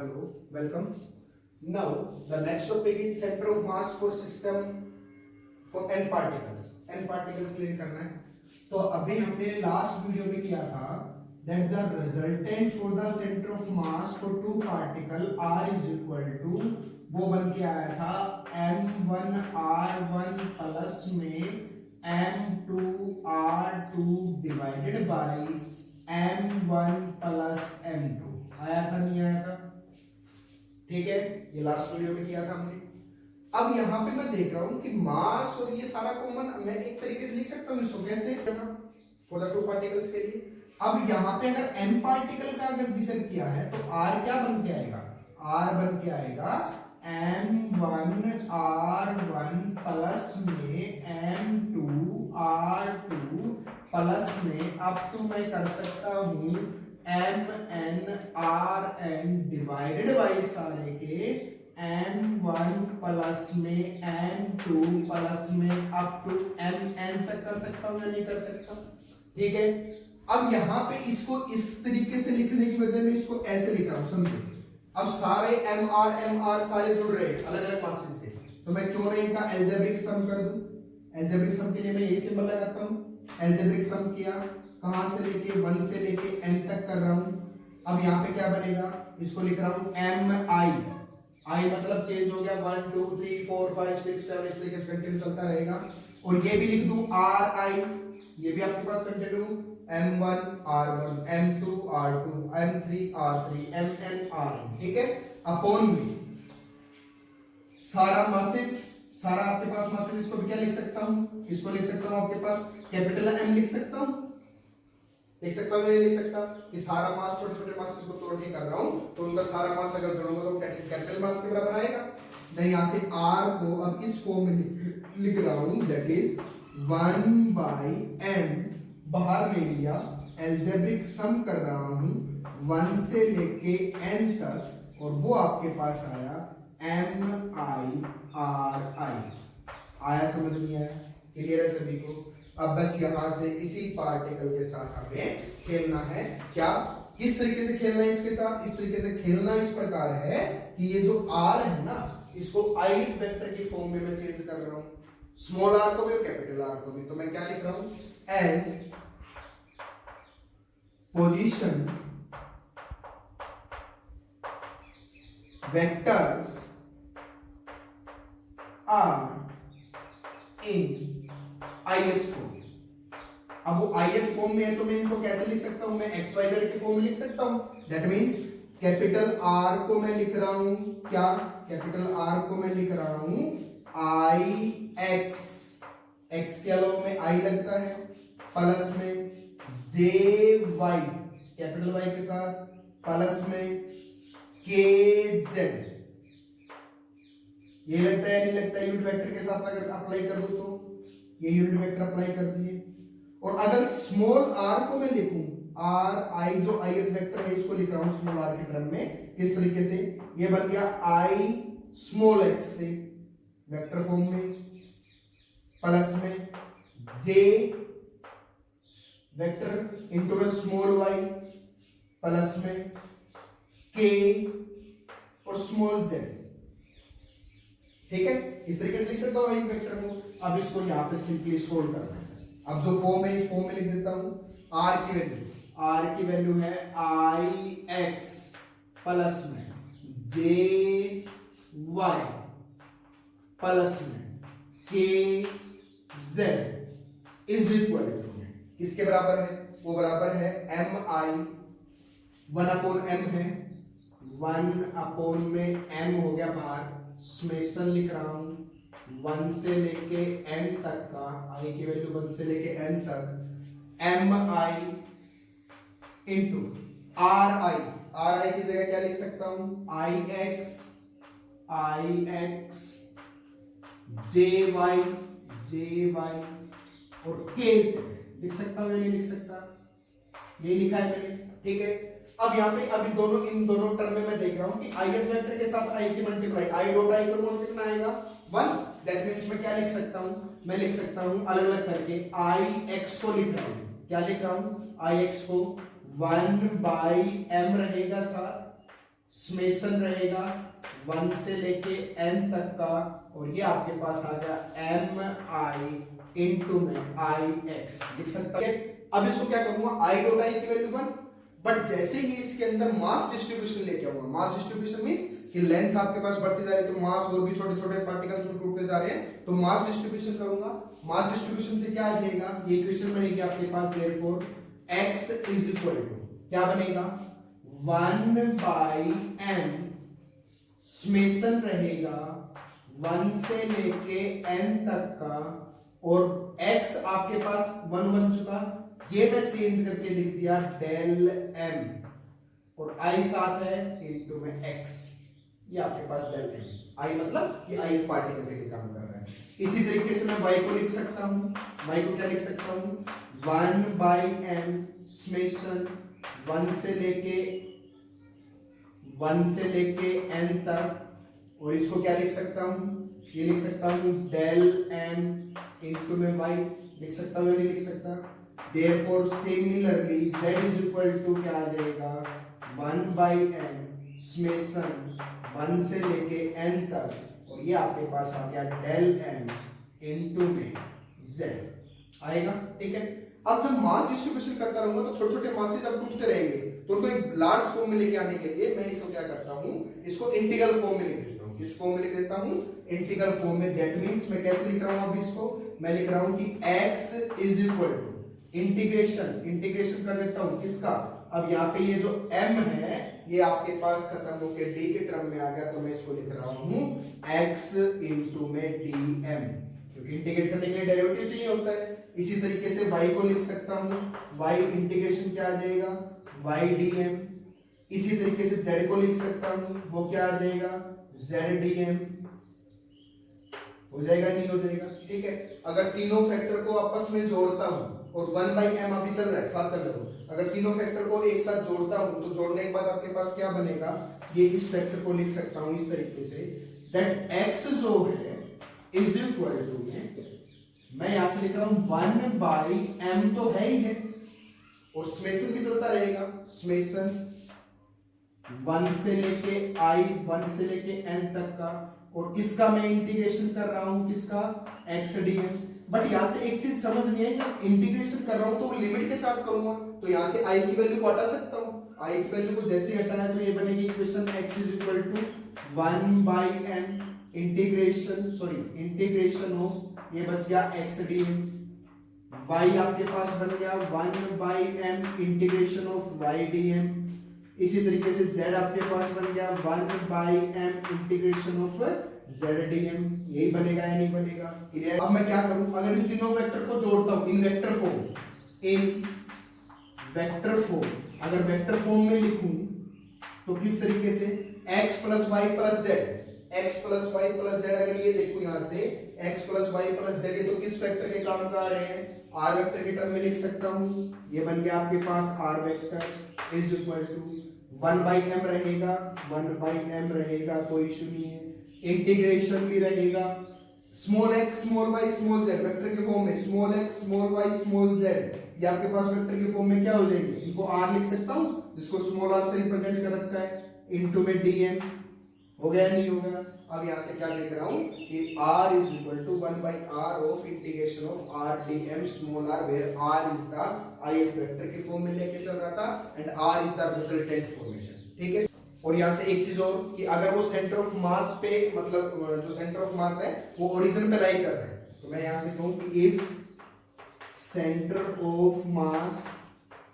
Hello, welcome. Now, the next topic is center of mass for system for n particles. n particles clear करना है. तो अभी हमने last video में किया था that the resultant for the center of mass for two particle r is equal to वो बन के आया था m1r1 प्लस में m2r2 divided by m1 plus m2. आया था नहीं आया था? ठीक है, ये लास्ट वीडियो में किया था हमने. अब यहां पे मैं देख रहा हूं कि मास और ये सारा कॉमन मैं एक तरीके से लिख सकता हूं इसको कैसे फॉर द टू पार्टिकल्स के लिए. अब यहां पे अगर m पार्टिकल का अगर जिक्र किया है तो r क्या बन के आएगा? r बन के आएगा m1r1 प्लस में m2r2 प्लस में अब तो मैं कर सकता हूं mn डिवाइडेड बाई सारे के m1 प्लस में m2 प्लस में अप टू mn तक कर सकता हूं या नहीं कर सकता? ठीक है. अब यहां पे इसको इस तरीके से लिखने की वजह में इसको ऐसे लिख रहा हूं, समझे. अब सारे mr सारे जुड़ रहे हैं अलग अलग मासेस के, तो मैं क्यों नहीं इनका एल्जेब्रिक सम कर दूं. एल्जेब्रिक सम के लिए मैं यही सिंबल लगाता हूं. एल्जेब्रिक सम किया, कहां से लेके 1 से लेके n तक कर रहा हूं. अब यहां पे क्या बनेगा, इसको लिख रहा हूं mi. i मतलब चेंज हो गया 1 2 3 4 5 6 7 इस तरीके से कंटिन्यू चलता रहेगा. और ये भी लिख दूं ri, ये भी आपके पास continue m1 r1 m2 r2 m3 r3 mn rn. ठीक है. अपॉन में सारा मासेस, सारा आपके पास मासेस, इसको भी क्या लिख सकता हूं, इसको लिख सकता हूं आपके पास कैपिटल M लिख सकता हूं. लिख सकता हूं नहीं लिख सकता कि सारा मास छोटे छोटे मासेस को तोड़ के कर रहा हूं तो उनका सारा मास अगर जोड़ूंगा तो कैपिटल मास के बराबर आएगा. नहीं, यहां से r को अब इस फॉर्म में लिख रहा हूं दैट इज 1/m बाहर ले लिया, एल्जेब्रिक सम कर रहा हूं 1 से लेके n तक और वो आपके पास आया mi ri. आया समझ नहीं आया? क्लियर है सभी को? अब बस यहां से इसी पार्टिकल के साथ हमें खेलना है. क्या किस तरीके से खेलना है इसके साथ? इस तरीके से खेलना इस प्रकार है कि ये जो r है ना इसको ith वेक्टर की फॉर्म में मैं चेंज कर रहा हूं, स्मॉल r को भी और कैपिटल r को भी. तो मैं क्या लिख रहा हूं as position vectors are in ith form. अब वो ith फॉर्म में है तो मैं इनको कैसे लिख सकता हूं? मैं xyz की फॉर्म में लिख सकता हूं. दैट मींस कैपिटल R को मैं लिख रहा हूं क्या? कैपिटल R को मैं लिख रहा हूं ix, x के अलावा में I लगता है, प्लस में jy कैपिटल Y के साथ, प्लस में kz. ये लगता है नहीं लगता? यूनिट वेक्टर के साथ अगर अप्लाई कर दूं तो ये यूनिट वेक्टर अप्लाई कर दिए. और अगर स्मॉल r को मैं लिखूं r i जो ith वेक्टर है इसको लिख रहा हूं स्मॉल r के टर्म में किस तरीके से, ये बन गया i स्मॉल x से वेक्टर फॉर्म में, प्लस में j वेक्टर इनटू में स्मॉल y, प्लस में k और स्मॉल z. ठीक है, इस तरीके से लिख सकता हूं एक वेक्टर को. अब इसको यहां पे सिंपली सोल्व करना है. अब जो फॉर्म है इस फॉर्म में लिख देता हूं. r की वैल्यू है ix प्लस में jy प्लस में kz इज इक्वल टू किसके बराबर है? वो बराबर है mi 1/m है, 1/m हो गया बाहर, समेशन लिख रहा हूं 1 से लेके n तक का, i की वैल्यू 1 से लेके n तक mi इंटू ri की जगह क्या लिख सकता हूं ix jy और k लिख सकता हूं या नहीं लिख सकता? ये लिखा है मैंने. ठीक है. अब यहां पे अभी इन दोनों टर्म में मैं देख रहा हूं कि ith वेक्टर के साथ i की मल्टीप्लाई i डॉट i करूंगा तो कितना आएगा 1. दैट मींस मैं क्या लिख सकता हूं? मैं लिख सकता हूं अलग अलग करके ix को लिख रहा हूं. क्या लिख रहा हूं? ix को 1/m रहेगा साथ समेशन रहेगा 1 से लेके n तक का, और ये आपके पास आ गया एम आई इंटू में आई एक्स लिख सकता है। अब इसको क्या करूंगा, आई डॉट आई की वैल्यू 1, बट जैसे ही इसके अंदर मास डिस्ट्रीब्यूशन लेके आऊंगा, मास डिस्ट्रीब्यूशन मींस कि लेंथ आपके पास बढ़ती जा रही है तो मास और भी छोटे छोटे पार्टिकल्स में टूटते जा रहे हैं, तो मास डिस्ट्रीब्यूशन करूंगा। मास डिस्ट्रीब्यूशन से क्या आ जाएगा, ये इक्वेशन बनेगी आपके पास, therefore x is equal to क्या बनेगा 1 बाई m, समेशन रहेगा 1 से लेके n तक का, और x आपके पास 1 बन चुका, ये मैं चेंज करके लिख दिया डेल m, और i साथ है इनटू में x, ये आपके पास डेल m, i मतलब ये i पार्टिकल के लिए काम कर रहा है। इसी तरीके से मैं y को लिख सकता हूं, y को क्या लिख सकता हूं 1 बाई m समेशन 1 से लेके n तक, और इसको क्या लिख सकता हूं, ये लिख सकता हूं डेल m इनटू में y, लिख सकता हूं या नहीं लिख सकता। Therefore similarly z is equal to क्या आ जाएगा 1 बाई m समेशन 1 से लेके n तक, और ये आपके पास आ गया डेल m इनटू में z आएगा। ठीक है, अब जब मास डिस्ट्रीब्यूशन करता रहूंगा तो छोटे छोटे मास जब टूटते रहेंगे तो उनको एक लार्ज फॉर्म में लेके आने के लिए मैं इसको क्या करता हूं, इसको इंटीग्रल फॉर्म में लिख देता हूं। किस फॉर्म में लिख देता हूं, इंटीग्रल फॉर्म में। दैट मींस मैं कैसे लिख रहा हूं, अब इसको मैं लिख रहा हूं कि x is equal to integration कर देता हूं किसका, अब यहाँ पे ये जो m है ये आपके पास खत्म होकर d के टर्म में आ गया, तो मैं इसको लिख रहा हूं x इनटू में dm, क्योंकि इंटीग्रेट करने के लिए डेरिवेटिव चाहिए होता है। इसी तरीके से y को लिख सकता हूं, y इंटीग्रेशन क्या आ जाएगा y dm। इसी तरीके से z को लिख सकता हूं, वो क्या आ जाएगा z dm, हो जाएगा नहीं हो जाएगा। ठीक है, अगर तीनों फैक्टर को आपस में जोड़ता हूं, और 1 बाई m अभी चल रहा है, साथ चल रहा हूं, अगर तीनों फैक्टर को एक साथ जोड़ता हूं तो जोड़ने के बाद आपके पास क्या बनेगा, ये इस फैक्टर को लिख सकता हूं इस तरीके से, दैट x जो है इज इक्वल टू में, मैं यहां से लिख रहा हूं 1 बाई m तो है ही है, और समेशन भी चलता रहेगा, समेशन 1 से लेके n तक का, और किसका मैं इंटीग्रेशन कर रहा हूं, किसका x dm। बट यहां से एक चीज समझ नहीं आई, जब इंटीग्रेशन कर रहा हूं तो लिमिट के साथ करूंगा, तो यहां से i की वैल्यू को हटा सकता हूं, i की वैल्यू को जैसे हटाया तो ये बनेगी equation x is equal to 1 by m integration of, ये बच गया x dm, y आपके पास बन गया 1 by m integration of y dm। इसी तरीके से z आपके पास बन गया 1 by m integration of z dm, यही बनेगा या नहीं बनेगा। क्लियर। अब मैं क्या करूं, अगर इन तीनों वेक्टर को जोड़ता हूं इन वेक्टर फॉर्म, अगर वेक्टर फॉर्म में लिखूं तो किस तरीके से x plus y plus z, अगर ये देखो यहां से x plus y plus z, ये तो किस वेक्टर के काम का आ रहे हैं, r वेक्टर के टर्म में लिख सकता हूं, ये बन गया आपके पास r vector is equal to 1 by m रहेगा, कोई इशू नहीं है, इंटीग्रेशन भी रहेगा, small x small y small z vector के फॉर्म में, small x small y small z, ये आपके पास वेक्टर के फॉर्म में क्या हो जाएंगे, इनको r लिख सकता हूं जिसको स्मॉल r से रिप्रेजेंट कर रखा है, इनटू में dm, हो गया नहीं होगा। अब यहां से क्या लिख रहा हूं कि r is equal to 1 by r of integration of r dm small r, where r is the ith vector के फॉर्म में लेके चल रहा था and r is the resultant formation. ठीक है, और यहां से एक चीज और कि अगर वो सेंटर ऑफ मास पे, मतलब जो सेंटर ऑफ मास है वो ओरिजिन पे लाई कर रहा है, तो मैं यहां से कहूं कि if centre of mass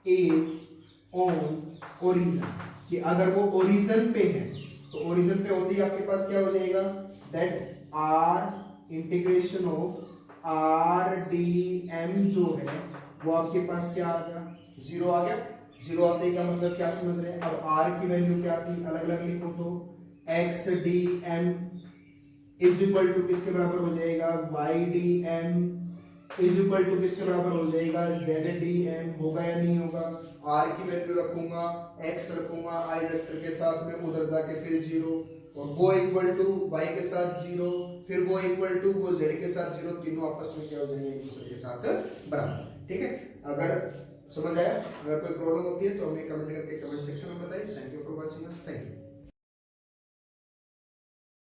is on origin, कि अगर वो ओरिजिन पे है तो ओरिजिन पे होती है आपके पास क्या हो जाएगा, that r integration of r dm जो है वो आपके पास क्या आ गया, 0 आ गया। 0 आते ही का मतलब क्या समझ रहे हैं, अब r की वैल्यू क्या थी, अलग अलग लिखो तो x dm is equal to किसके बराबर हो जाएगा, y dm is equal to किसके बराबर हो जाएगा, z dm, होगा या नहीं होगा। r की वैल्यू रखूंगा, x रखूंगा i वेक्टर के साथ में, उधर जाके फिर 0, और वो इक्वल टू y के साथ 0, फिर वो इक्वल टू वो z के साथ 0, तीनों आपस में क्या हो जाएंगे, एक दूसरे के साथ बराबर। ठीक है, अगर समझ आया, अगर कोई प्रॉब्लम होती है तो हमें कमेंट करके कमेंट सेक्शन में बताइए। Thank you for watching us, thank you.